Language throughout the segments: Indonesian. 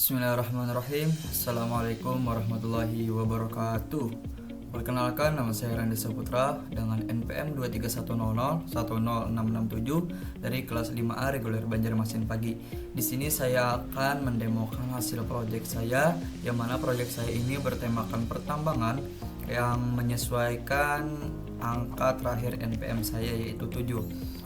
Bismillahirrahmanirrahim. Assalamualaikum warahmatullahi wabarakatuh. Perkenalkan, nama saya Randy Saputra dengan NPM 23100-10667 dari kelas 5A reguler Banjarmasin Pagi. Di sini saya akan mendemokan hasil proyek saya, yang mana proyek saya ini bertemakan pertambangan yang menyesuaikan angka terakhir NPM saya yaitu 7.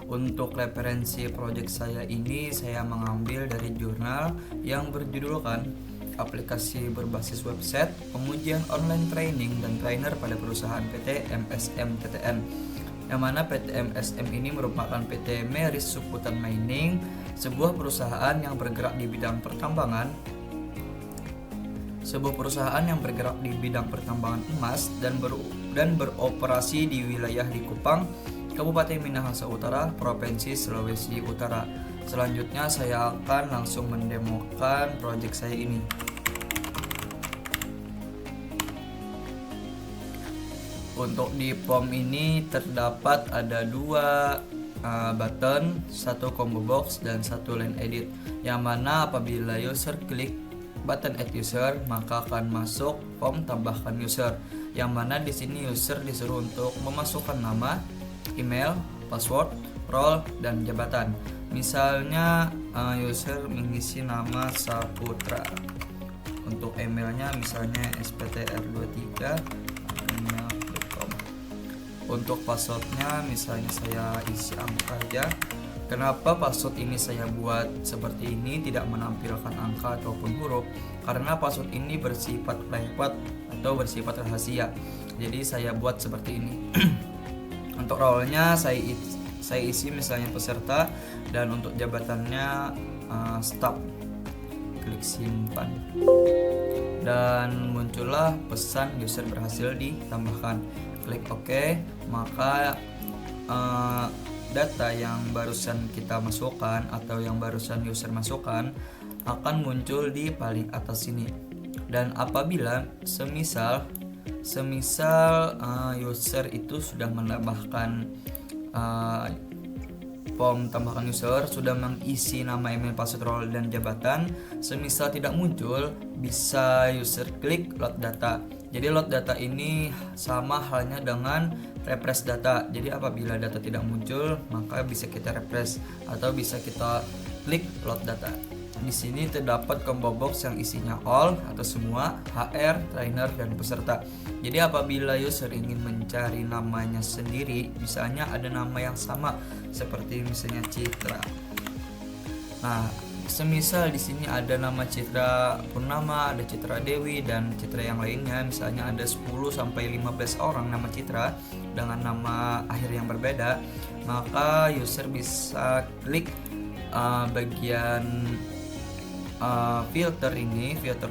Untuk referensi proyek saya ini saya mengambil dari jurnal yang berjudulkan Aplikasi Berbasis Website, Pengujian Online Training dan Trainer pada Perusahaan PT MSM TTN. Yang mana PT MSM ini merupakan PT Meris Suputan Mining, sebuah perusahaan yang bergerak di bidang pertambangan. Sebuah perusahaan yang bergerak di bidang pertambangan emas dan beroperasi di wilayah Likupang, Kabupaten Minahasa Utara, Provinsi Sulawesi Utara. Selanjutnya saya akan langsung mendemokan proyek saya ini. Untuk di form ini terdapat ada dua button, satu combo box dan satu line edit. Yang mana apabila user klik button add user, maka akan masuk form tambahkan user. Yang mana di sini user disuruh untuk memasukkan nama, email, password, role, dan jabatan. Misalnya user mengisi nama Saputra. Untuk emailnya misalnya sptr23@gmail.com. Untuk passwordnya misalnya saya isi angka aja. Kenapa password ini saya buat seperti ini, tidak menampilkan angka ataupun huruf? Karena password ini bersifat private atau bersifat rahasia. Jadi saya buat seperti ini. Untuk role-nya saya isi misalnya peserta, dan untuk jabatannya staff. Klik simpan. Dan muncullah pesan user berhasil ditambahkan. Klik OK, maka data yang barusan kita masukkan atau yang barusan user masukkan akan muncul di paling atas sini. Dan apabila semisal user itu sudah menambahkan form tambahkan user, sudah mengisi nama, email, password, role, dan jabatan, semisal tidak muncul, bisa user klik load data. Jadi load data ini sama halnya dengan refresh data. Jadi apabila data tidak muncul, maka bisa kita refresh atau bisa kita klik load data. Di sini terdapat combo box yang isinya all atau semua, HR, trainer, dan peserta. Jadi apabila user ingin mencari namanya sendiri, misalnya ada nama yang sama seperti misalnya Citra. Nah, semisal di sini ada nama Citra Purnama, ada Citra Dewi, dan Citra yang lainnya, misalnya ada 10 sampai 15 orang nama Citra dengan nama akhir yang berbeda, maka user bisa klik bagian filter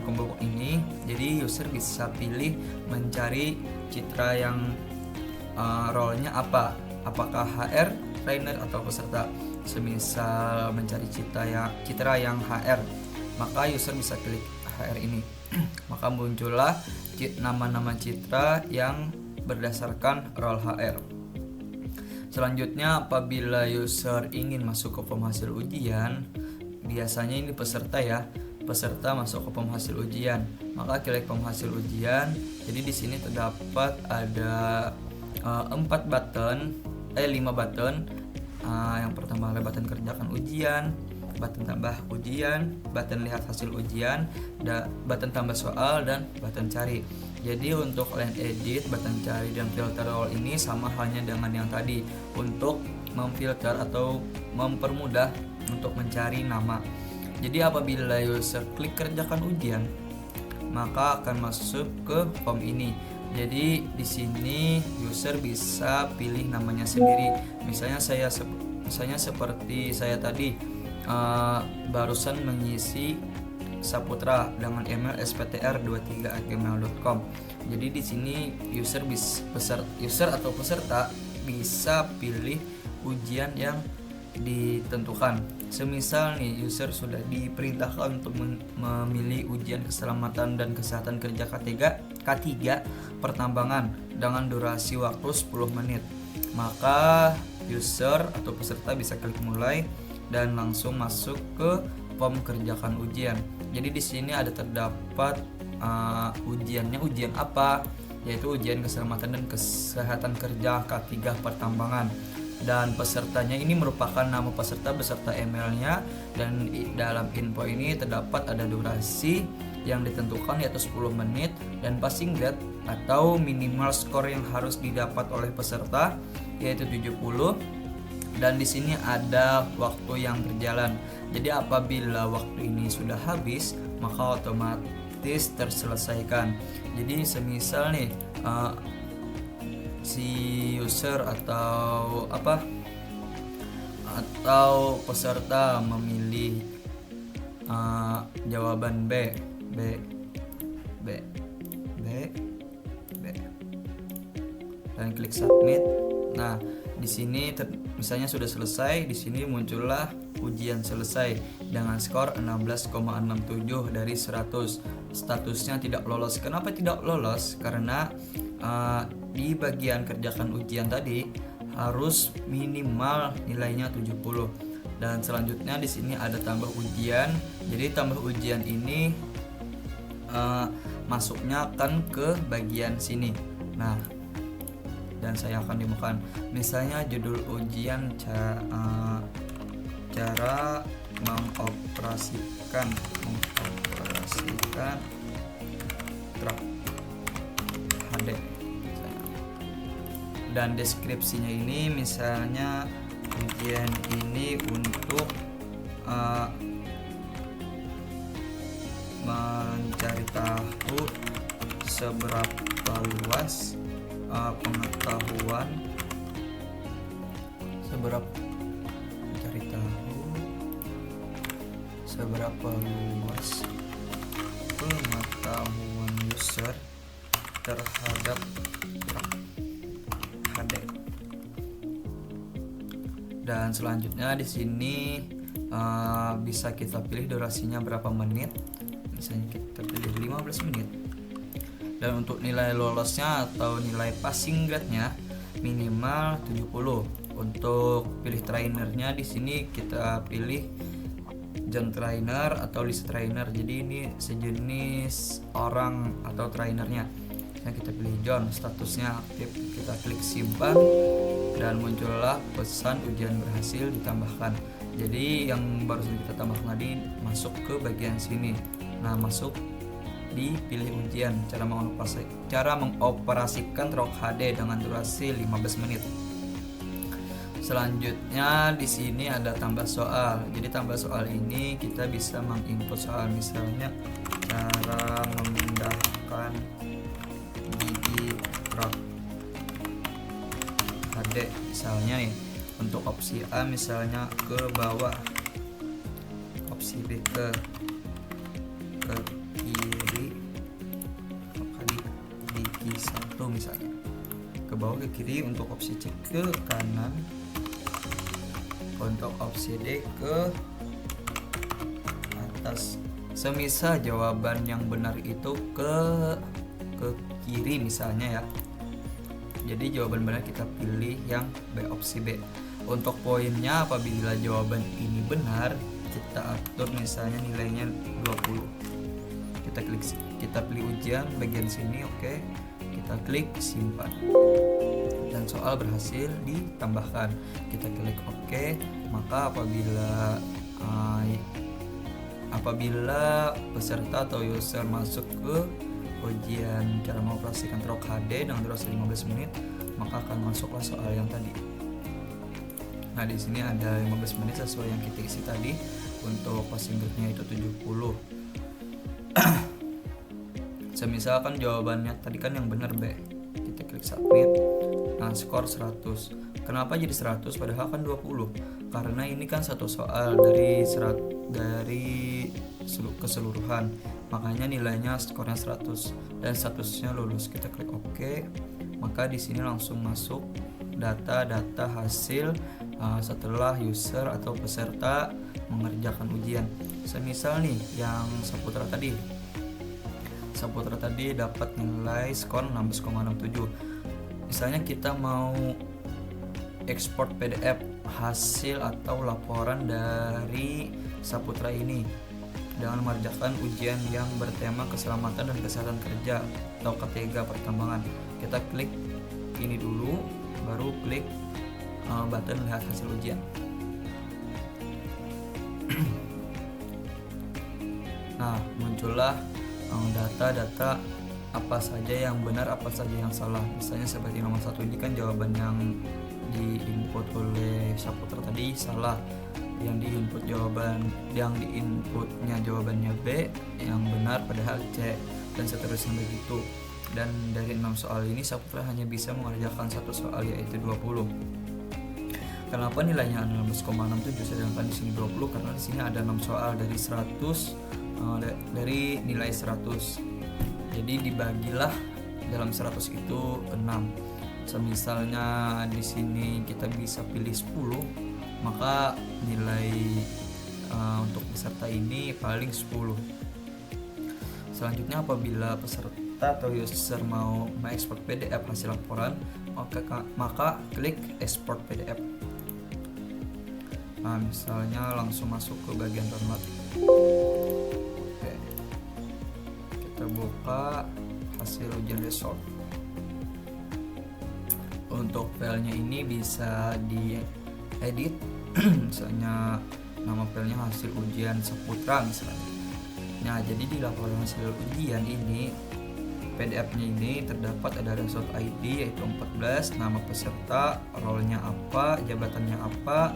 combo ini. Jadi user bisa pilih mencari Citra yang role-nya apa, apakah HR, trainer, atau peserta. Semisal mencari Citra yang HR, maka user bisa klik HR ini. Maka muncullah nama-nama Citra yang berdasarkan role HR. Selanjutnya apabila user ingin masuk ke form hasil ujian, biasanya ini peserta masuk ke form hasil ujian, maka klik form hasil ujian. Jadi di sini terdapat ada 5 button. Yang pertama adalah button kerjakan ujian, button tambah ujian, button lihat hasil ujian, button tambah soal, dan button cari. Jadi untuk line edit, button cari, dan filter role ini sama halnya dengan yang tadi, untuk memfilter atau mempermudah untuk mencari nama. Jadi apabila user klik kerjakan ujian, maka akan masuk ke form ini. Jadi di sini user bisa pilih namanya sendiri. Misalnya seperti saya tadi barusan mengisi Saputra dengan email sptr23@gmail.com. Jadi di sini user atau peserta bisa pilih ujian yang ditentukan. Semisal nih user sudah diperintahkan untuk memilih ujian keselamatan dan kesehatan kerja K3 pertambangan dengan durasi waktu 10 menit, maka user atau peserta bisa klik mulai dan langsung masuk ke form kerjakan ujian. Jadi di sini ada terdapat ujiannya, ujian apa? Yaitu ujian keselamatan dan kesehatan kerja K3 pertambangan. Dan pesertanya ini merupakan nama peserta beserta emailnya, dan dalam info ini terdapat ada durasi yang ditentukan yaitu 10 menit dan passing grade atau minimal skor yang harus didapat oleh peserta yaitu 70. Dan di sini ada waktu yang berjalan. Jadi apabila waktu ini sudah habis, maka otomatis terselesaikan. Jadi semisal nih si user atau peserta memilih jawaban B dan klik submit. Nah, di sini misalnya sudah selesai, di sini muncullah ujian selesai dengan skor 16,67 dari 100. Statusnya tidak lolos. Kenapa tidak lolos? Karena di bagian kerjakan ujian tadi harus minimal nilainya 70. Dan selanjutnya di sini ada tambah ujian. Jadi tambah ujian ini masuknya akan ke bagian sini. Nah, dan saya akan dimukan misalnya judul ujian cara mengoperasikan truk HD misalnya. Dan deskripsinya ini misalnya ujian ini untuk mencari tahu seberapa luas pengetahuan user terhadap truk HD. Dan selanjutnya di sini bisa kita pilih durasinya berapa menit. Misalnya kita pilih 15 menit. Dan untuk nilai lolosnya atau nilai passing grade-nya minimal 70. Untuk pilih trainernya di sini kita pilih John trainer atau list trainer. Jadi ini sejenis orang atau trainernya. Yang kita pilih John, statusnya aktif. Kita klik simpan dan muncullah pesan ujian berhasil ditambahkan. Jadi yang baru saja kita tambahkan tadi masuk ke bagian sini. Nah, masuk di pilih ujian cara mengoperasikan truk HD dengan durasi 15 menit. Selanjutnya di sini ada tambah soal. Jadi tambah soal ini kita bisa menginput soal, misalnya cara memindahkan gigi truk HD. Misalnya nih, untuk opsi A misalnya ke bawah, opsi B ke kiri, di gigi 1 misalnya. Ke bawah ke kiri, untuk opsi C ke kanan, untuk opsi D ke atas. Semisal jawaban yang benar itu ke kiri misalnya ya. Jadi jawaban benar kita pilih yang B, opsi B. Untuk poinnya apabila jawaban ini benar, kita atur misalnya nilainya 20. Kita pilih ujian bagian sini, oke. Kita klik simpan. Dan soal berhasil ditambahkan. Kita klik OK. Maka apabila peserta atau user masuk ke ujian cara mengoperasikan truk HD dengan durasi 15 menit, maka akan masuklah soal yang tadi. Nah, di sini ada 15 menit sesuai yang kita isi tadi. Untuk passing grade-nya itu 70. Semisalkan jawabannya tadi kan yang benar B. Kita klik submit. Nah, skor 100. Kenapa jadi 100 padahal kan 20? Karena ini kan satu soal dari keseluruhan. Makanya nilainya skornya 100 dan statusnya lulus. Kita klik OK. Maka di sini langsung masuk data-data hasil setelah user atau peserta mengerjakan ujian. Semisal nih yang Saputra tadi dapat nilai skor 16,67. Misalnya kita mau ekspor PDF hasil atau laporan dari Saputra ini. dengan mengerjakan ujian yang bertema keselamatan dan kesehatan kerja atau K3 pertambangan. Kita klik ini dulu, baru klik button lihat hasil ujian. Nah, muncullah data-data apa saja yang benar, apa saja yang salah. Misalnya seperti nomor 1 ini kan jawaban yang diinput oleh Saputra tadi salah, yang diinputnya jawabannya B, yang benar padahal C, dan seterusnya begitu. Dan dari 6 soal ini Saputra hanya bisa mengerjakan 1 soal, yaitu 20. Kenapa nilainya 16,67 sedangkan di sini 20? Karena di sini ada 6 soal dari 100, dari nilai 100. Jadi dibagilah dalam 100 itu 6. Misalnya di sini kita bisa pilih 10, maka nilai untuk peserta ini paling 10. Selanjutnya, apabila peserta atau user mau mengekspor PDF hasil laporan, maka klik export PDF. Nah, misalnya langsung masuk ke bagian download. Oke. Kita buka hasil ujian result. Untuk filenya ini bisa diedit, misalnya nama filenya hasil ujian Saputra misalnya. Nah, jadi di laporan hasil ujian ini, PDF-nya ini terdapat ada result ID yaitu 14, nama peserta, role-nya apa, jabatannya apa,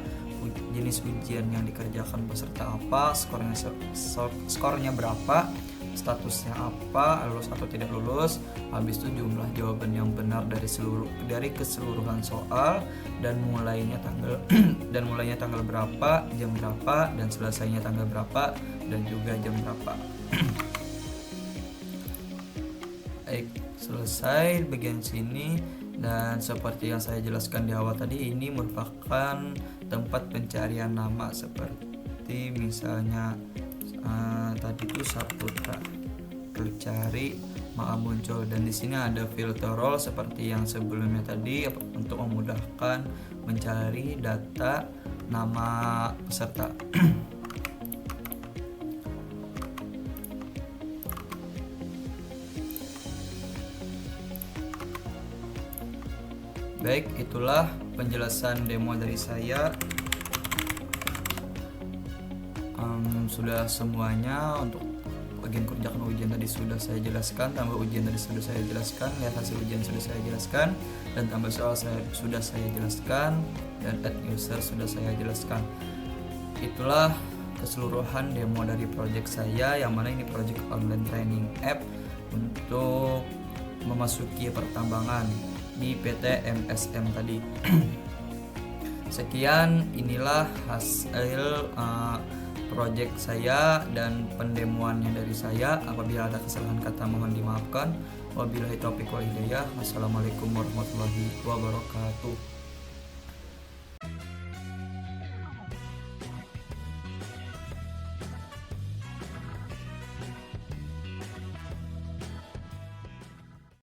jenis ujian yang dikerjakan peserta apa, skornya berapa, statusnya apa, lulus atau tidak lulus, habis itu jumlah jawaban yang benar dari keseluruhan soal, dan mulainya tanggal berapa, jam berapa, dan selesainya tanggal berapa, dan juga jam berapa. Baik, selesai bagian sini. Dan seperti yang saya jelaskan di awal tadi, ini merupakan tempat pencarian nama, seperti misalnya tadi itu Saputra, klik cari maka muncul, dan di sini ada filter role seperti yang sebelumnya tadi untuk memudahkan mencari data nama peserta. Baik, itulah penjelasan demo dari saya. Sudah semuanya. Untuk bagian kerjakan ujian tadi sudah saya jelaskan, tambah ujian tadi sudah saya jelaskan, lihat hasil ujian sudah saya jelaskan, dan tambah soal sudah saya jelaskan, dan add user sudah saya jelaskan. Itulah keseluruhan demo dari project saya, yang mana ini project online training app untuk memasuki pertambangan di PT MSM tadi. Sekian, inilah hasil project saya dan pendemoannya dari saya. Apabila ada kesalahan kata mohon dimaafkan. Wabillahi taufiq wal hidayah. Wassalamualaikum warahmatullahi wabarakatuh.